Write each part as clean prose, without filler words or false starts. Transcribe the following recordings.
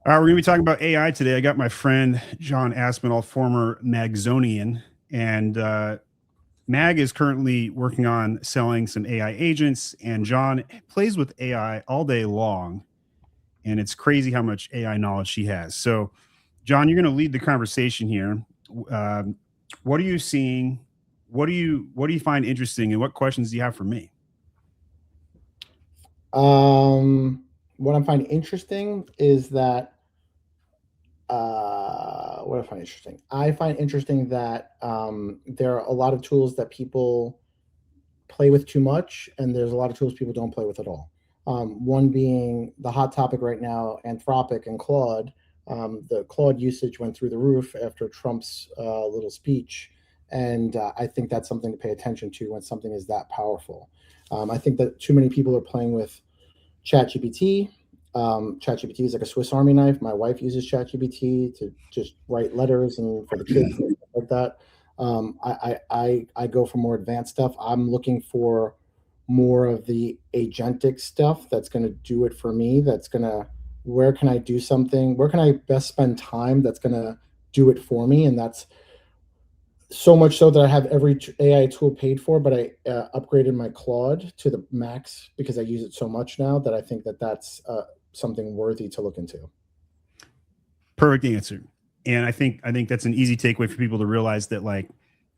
All right, we're going to be talking about AI today. I got my friend John Aspinall, former Magzonian, and Mag is currently working on selling some AI agents, and John plays with AI all day long, and it's crazy how much AI knowledge she has. So, John, you're going to lead the conversation here. Um, what are you seeing? What do you find interesting, and what questions do you have for me? What I find interesting is that what I find interesting. I find interesting that there are a lot of tools that people play with too much, and there's a lot of tools people don't play with at all. One being the hot topic right now, Anthropic and Claude. The Claude usage went through the roof after Trump's little speech, and I think that's something to pay attention to when something is that powerful. I think that too many people are playing with ChatGPT. ChatGPT is like a Swiss Army knife. My wife uses ChatGPT to just write letters and for the kids and stuff like that. I go for more advanced stuff. I'm looking for more of the agentic stuff that's going to do it for me. That's going to, where can I do something? Where can I best spend time that's going to do it for me? And that's so much so that I have every AI tool paid for, but I upgraded my Claude to the max because I use it so much now that I think that that's something worthy to look into. Perfect answer. And I think that's an easy takeaway for people to realize that like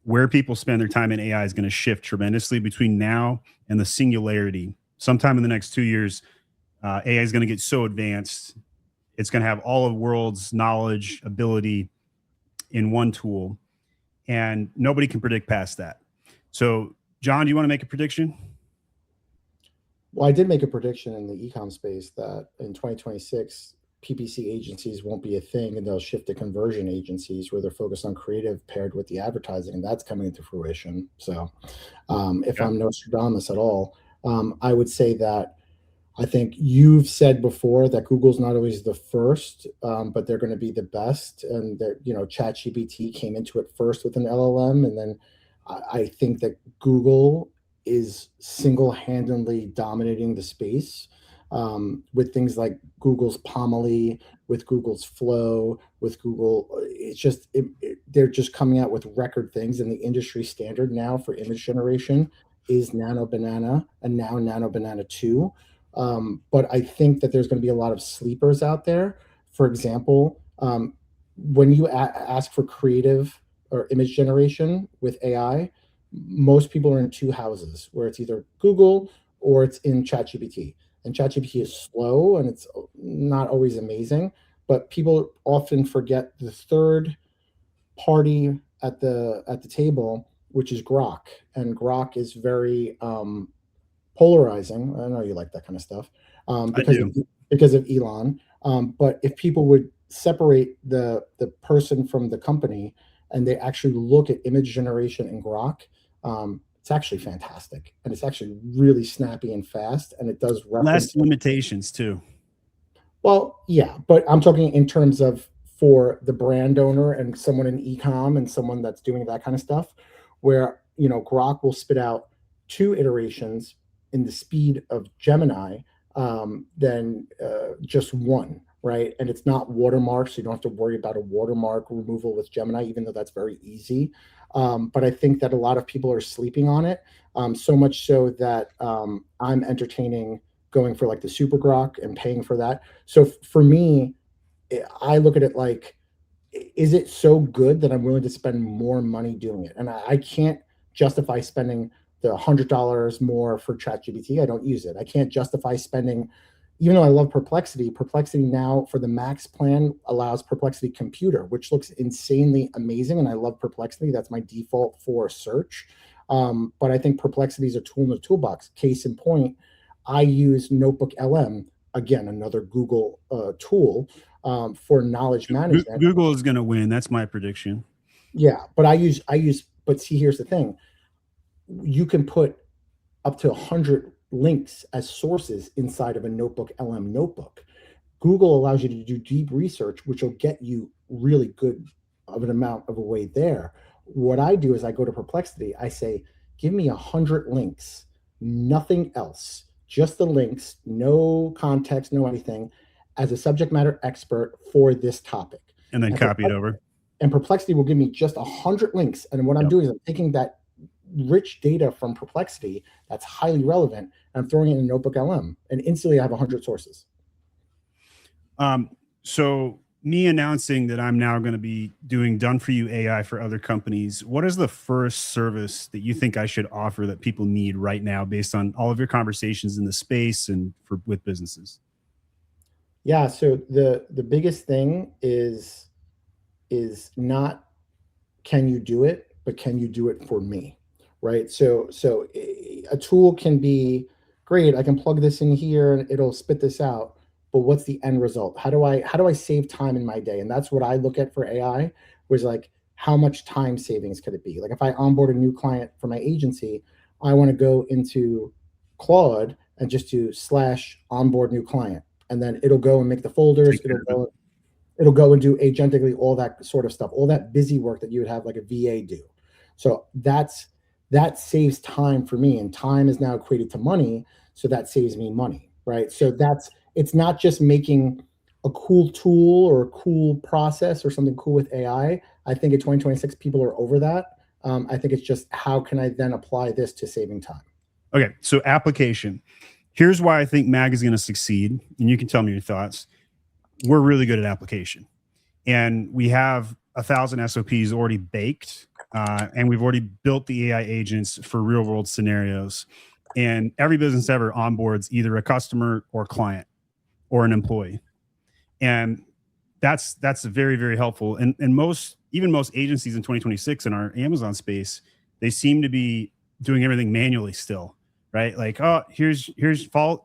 where people spend their time in AI is going to shift tremendously between now and the singularity. Sometime in the next 2 years, AI is going to get so advanced, it's going to have all of the world's knowledge, ability in one tool, and nobody can predict past that. So, John, do you want to make a prediction? Well, I did make a prediction in the ecom space that in 2026, PPC agencies won't be a thing and they'll shift to conversion agencies where they're focused on creative paired with the advertising, and that's coming into fruition. So, if Yeah, I'm Nostradamus at all, I would say that I think you've said before that Google's not always the first, but they're going to be the best. And that ChatGPT came into it first with an LLM, and then I think that Google is single-handedly dominating the space with things like Google's Pomely, with Google's Flow, with Google. They're just coming out with record things, and the industry standard now for image generation is Nano Banana and now Nano Banana 2. But I think that there's going to be a lot of sleepers out there. For example, when you ask for creative or image generation with AI, most people are in two houses where it's either Google or it's in ChatGPT. And ChatGPT is slow and it's not always amazing, but people often forget the third party at the table, which is Grok. And Grok is very polarizing. I know you like that kind of stuff I because do. of Elon. But if people would separate the person from the company and they actually look at image generation in Grok, it's actually fantastic, and it's actually really snappy and fast, and it does Less reference. limitations too. Well, yeah, but I'm talking in terms of for the brand owner and someone in ecom and someone that's doing that kind of stuff, where Grok will spit out two iterations in the speed of Gemini than just one, right? And it's not watermarked, so you don't have to worry about a watermark removal with Gemini, even though that's very easy. But I think that a lot of people are sleeping on it, so much so that I'm entertaining going for like the super grok and paying for that. So for me, I look at it like, is it so good that I'm willing to spend more money doing it? And I can't justify spending the $100 more for ChatGPT. I don't use it. I can't justify spending, even though I love Perplexity. Perplexity now for the max plan allows Perplexity Computer, which looks insanely amazing, and I love Perplexity. That's my default for search. But I think Perplexity is a tool in the toolbox. Case in point, I use NotebookLM, again, another Google tool for knowledge management. Google is going to win. That's my prediction. Yeah, but but see, here's the thing. You can put up to 100 links as sources inside of a Notebook LM notebook. Google allows you to do deep research, which will get you really good of an amount of a way there. What I do is I go to Perplexity. I say, give me 100 links, nothing else, just the links, no context, no anything. as a subject matter expert for this topic. And then copy it over. And Perplexity will give me just 100 links. And what I'm doing is I'm taking that rich data from Perplexity that's highly relevant, and I'm throwing it in NotebookLM, and instantly I have 100 sources. So me announcing that I'm now going to be doing done for you AI for other companies, what is the first service that you think I should offer that people need right now based on all of your conversations in the space and with businesses? Yeah, so the biggest thing is not can you do it, but can you do it for me, right? So a tool can be great. I can plug this in here and it'll spit this out. But what's the end result? How do I save time in my day? And that's what I look at for AI, was like, how much time savings could it be? Like if I onboard a new client for my agency, I want to go into Claude and just do /onboard new client. And then it'll go and make the folders. It'll go and do agentically all that sort of stuff, all that busy work that you would have like a VA do. So that saves time for me, and time is now equated to money. So that saves me money, right? So it's not just making a cool tool or a cool process or something cool with AI. I think in 2026, people are over that. I think it's just, how can I then apply this to saving time? Okay, so application. Here's why I think MAG is going to succeed, and you can tell me your thoughts. We're really good at application, and we have 1,000 SOPs already baked, and we've already built the AI agents for real world scenarios. And every business ever onboards either a customer or client or an employee, and that's very, very helpful. And most agencies in 2026 in our Amazon space, they seem to be doing everything manually still, right? Like, oh, here's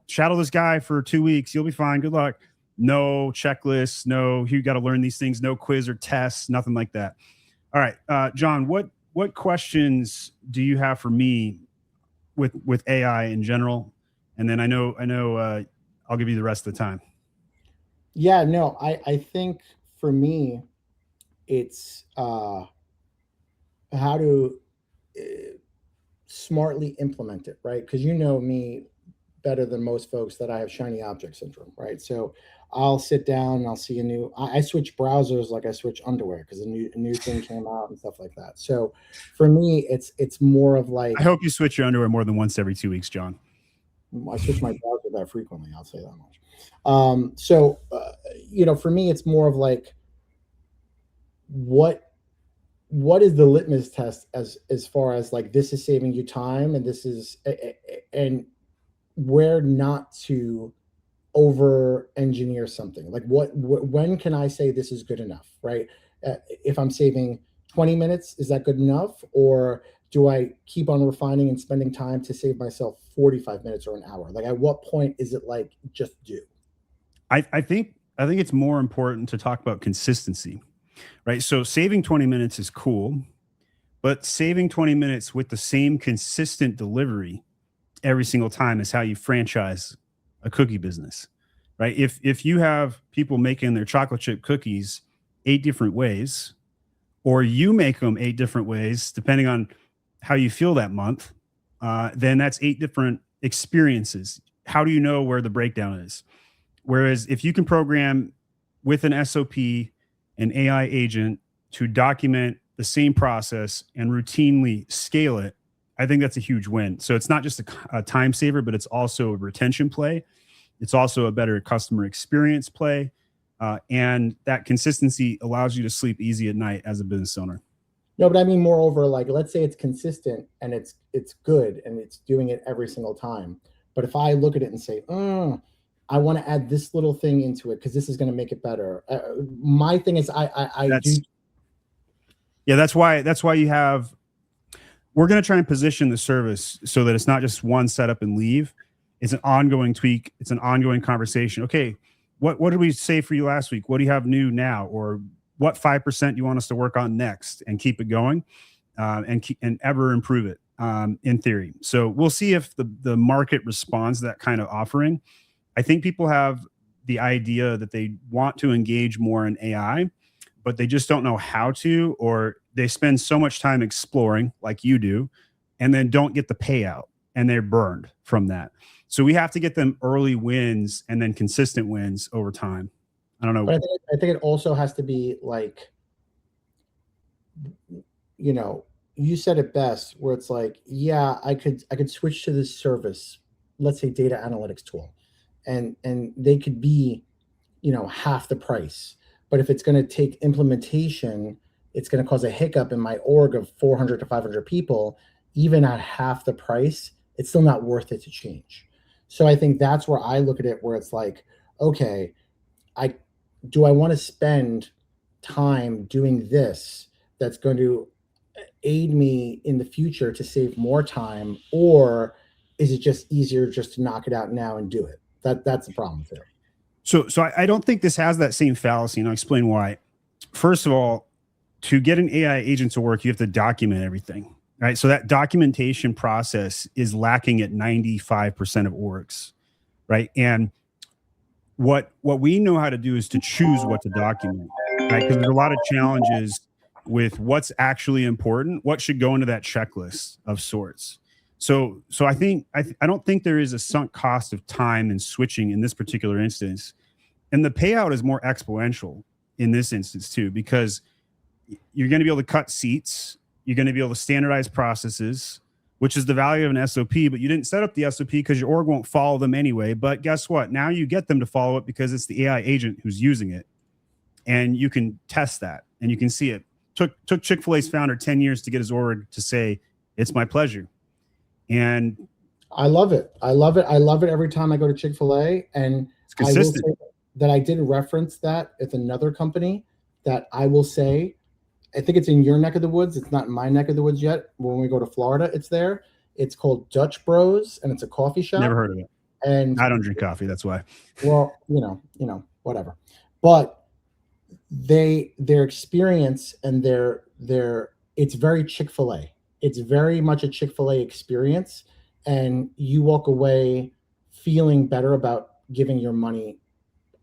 shadow this guy for 2 weeks, you'll be fine, good luck. No checklists, no, you got to learn these things, no quiz or tests, nothing like that. All right, John, what questions do you have for me with AI in general? And then I know I'll give you the rest of the time. Yeah, no, I think for me, it's how to smartly implement it, right? Because you know me better than most folks that I have shiny object syndrome, right? So I'll sit down and I'll see I switch browsers like I switch underwear, because a new thing came out and stuff like that. So for me, it's more of like, I hope you switch your underwear more than once every 2 weeks, John. I switch my browser that frequently, I'll say that much. For me, it's more of like, what is the litmus test as far as like, this is saving you time, and this is, and where not to over engineer something. Like when can I say this is good enough, right? If I'm saving 20 minutes, is that good enough? Or do I keep on refining and spending time to save myself 45 minutes or an hour? Like, at what point is it like, just do? I think it's more important to talk about consistency, right? So saving 20 minutes is cool, but saving 20 minutes with the same consistent delivery every single time is how you franchise a cookie business, right? If you have people making their chocolate chip cookies 8 different ways, or you make them 8 different ways, depending on how you feel that month, then that's 8 different experiences. How do you know where the breakdown is? Whereas if you can program with an SOP, an AI agent, to document the same process and routinely scale it, I think that's a huge win. So it's not just a time saver, but it's also a retention play. It's also a better customer experience play. And that consistency allows you to sleep easy at night as a business owner. No, but I mean, moreover, like, let's say it's consistent and it's good and it's doing it every single time. But if I look at it and say, I want to add this little thing into it because this is going to make it better. My thing is, I do. Yeah, that's why you have. We're going to try and position the service so that it's not just one setup and leave. It's an ongoing tweak. It's an ongoing conversation. Okay, what did we say for you last week? What do you have new now? Or what 5% you want us to work on next, and keep it going, and ever improve it, in theory. So we'll see if the market responds to that kind of offering. I think people have the idea that they want to engage more in AI, but they just don't know how to, or they spend so much time exploring like you do, and then don't get the payout, and they're burned from that. So we have to get them early wins and then consistent wins over time. I don't know. But I think it also has to be like, you know, you said it best, where it's like, yeah, I could switch to this service, let's say data analytics tool, and they could be, you know, half the price. But if it's going to take implementation, it's going to cause a hiccup in my org of 400 to 500 people. Even at half the price, it's still not worth it to change. So I think that's where I look at it, where it's like, okay, I want to spend time doing this that's going to aid me in the future to save more time, or is it just easier just to knock it out now and do it? That's the problem there. So I don't think this has that same fallacy, and I'll explain why. First of all, to get an AI agent to work, you have to document everything, right? So that documentation process is lacking at 95% of orgs, right? And what we know how to do is to choose what to document, right? Because there's a lot of challenges with what's actually important, what should go into that checklist of sorts. So I don't think there is a sunk cost of time in switching in this particular instance. And the payout is more exponential in this instance too, because you're going to be able to cut seats. You're going to be able to standardize processes, which is the value of an SOP, but you didn't set up the SOP because your org won't follow them anyway. But guess what? Now you get them to follow it because it's the AI agent who's using it. And you can test that and you can see it. Took Chick-fil-A's founder 10 years to get his org to say, it's my pleasure. And I love it. I love it. I love it every time I go to Chick-fil-A. And it's consistent. I will say that I did reference that with another company that I will say, I think it's in your neck of the woods. It's not in my neck of the woods yet. When we go to Florida, it's there. It's called Dutch Bros, and it's a coffee shop. Never heard of it. And I don't drink coffee. That's why. Well, you know, whatever. But their experience and it's very Chick-fil-A. It's very much a Chick-fil-A experience, and you walk away feeling better about giving your money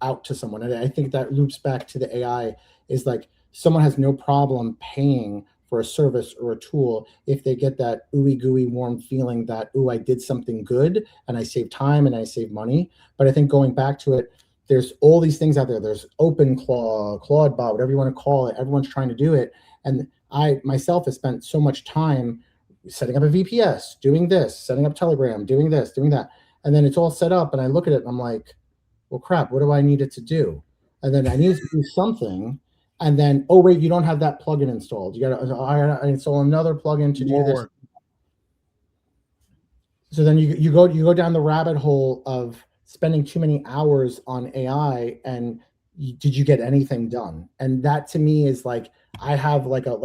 out to someone. And I think that loops back to the AI, is like someone has no problem paying for a service or a tool if they get that ooey gooey warm feeling that, ooh, I did something good and I saved time and I saved money. But I think going back to it, there's all these things out there. There's OpenClaw, ClaudeBot, whatever you want to call it. Everyone's trying to do it. And I myself have spent so much time setting up a VPS, doing this, setting up Telegram, doing this, doing that. And then it's all set up and I look at it and I'm like, well, crap, what do I need it to do? And then I need to do something. And then, oh, wait, you don't have that plugin installed. You got to install another plugin to do this. So then you go down the rabbit hole of spending too many hours on AI, and did you get anything done? And that to me is like, I have like a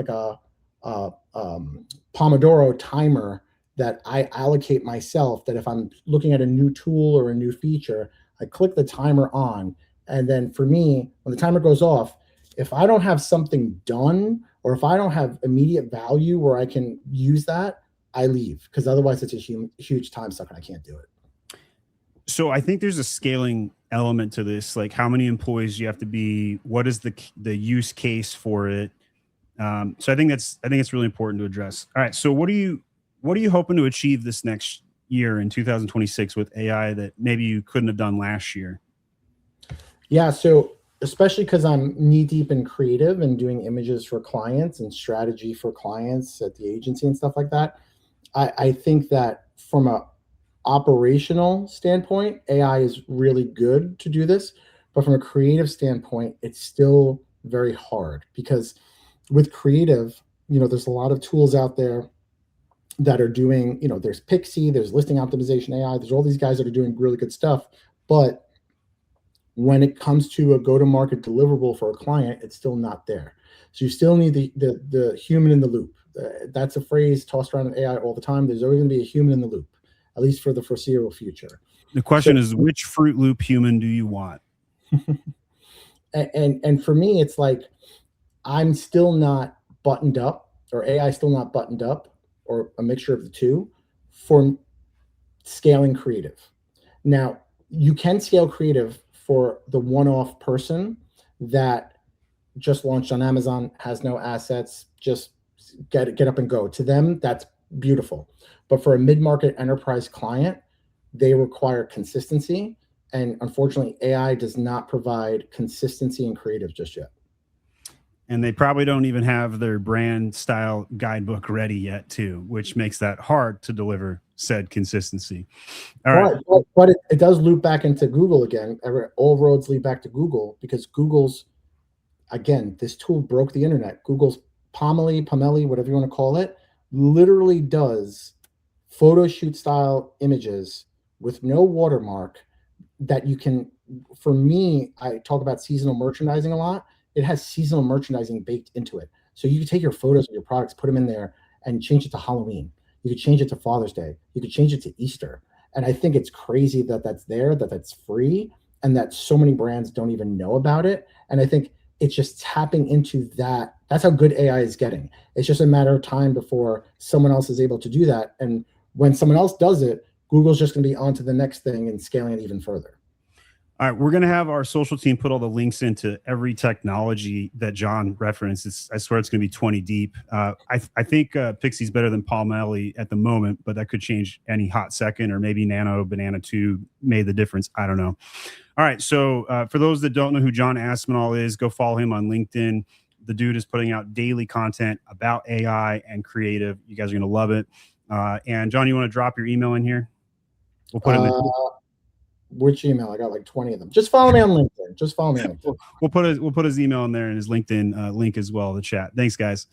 Pomodoro timer that I allocate myself, that if I'm looking at a new tool or a new feature, I click the timer on. And then for me, when the timer goes off, if I don't have something done, or if I don't have immediate value where I can use that, I leave, because otherwise it's a huge time suck and I can't do it. So I think there's a scaling element to this, like how many employees you have to be, what is the use case for it. So I think it's really important to address. All right. So what are you hoping to achieve this next year in 2026 with AI that maybe you couldn't have done last year? Yeah. So especially because I'm knee deep in creative and doing images for clients and strategy for clients at the agency and stuff like that, I think that from a operational standpoint, AI is really good to do this, but from a creative standpoint, it's still very hard, because with creative, there's a lot of tools out there that are doing, there's Pixie, there's listing optimization AI, there's all these guys that are doing really good stuff. But when it comes to a go-to-market deliverable for a client, it's still not there. So you still need the human in the loop. That's a phrase tossed around in AI all the time. There's always going to be a human in the loop, at least for the foreseeable future. The question is, which Fruit Loop human do you want? and for me, it's like, I'm still not buttoned up, or AI still not buttoned up, or a mixture of the two, for scaling creative. Now, you can scale creative for the one-off person that just launched on Amazon, has no assets, just get up and go. To them, that's beautiful. But for a mid-market enterprise client, they require consistency. And unfortunately, AI does not provide consistency in creative just yet. And they probably don't even have their brand style guidebook ready yet, too, which makes that hard to deliver said consistency. All right. But it does loop back into Google again. All roads lead back to Google, because Google's, again, this tool broke the internet. Google's Pomeli, whatever you want to call it, literally does photo shoot style images with no watermark that you can, for me, I talk about seasonal merchandising a lot. It has seasonal merchandising baked into it. So you can take your photos of your products, put them in there, and change it to Halloween. You could change it to Father's Day. You could change it to Easter. And I think it's crazy that that's there, that that's free, and that so many brands don't even know about it. And I think it's just tapping into that. That's how good AI is getting. It's just a matter of time before someone else is able to do that. And when someone else does it, Google's just going to be on to the next thing and scaling it even further. All right, we're going to have our social team put all the links into every technology that John referenced. I swear it's going to be 20 deep. I think Pixie's better than Palmelli at the moment, but that could change any hot second, or maybe Nano Banana 2 made the difference. I don't know. All right, so for those that don't know who John Aspinall is, go follow him on LinkedIn. The dude is putting out daily content about AI and creative. You guys are going to love it. And John, you want to drop your email in here? We'll put it in the which email? I got like 20 of them. Just follow me on LinkedIn. Just follow me on LinkedIn. We'll put his email in there and his LinkedIn link as well in the chat. Thanks, guys.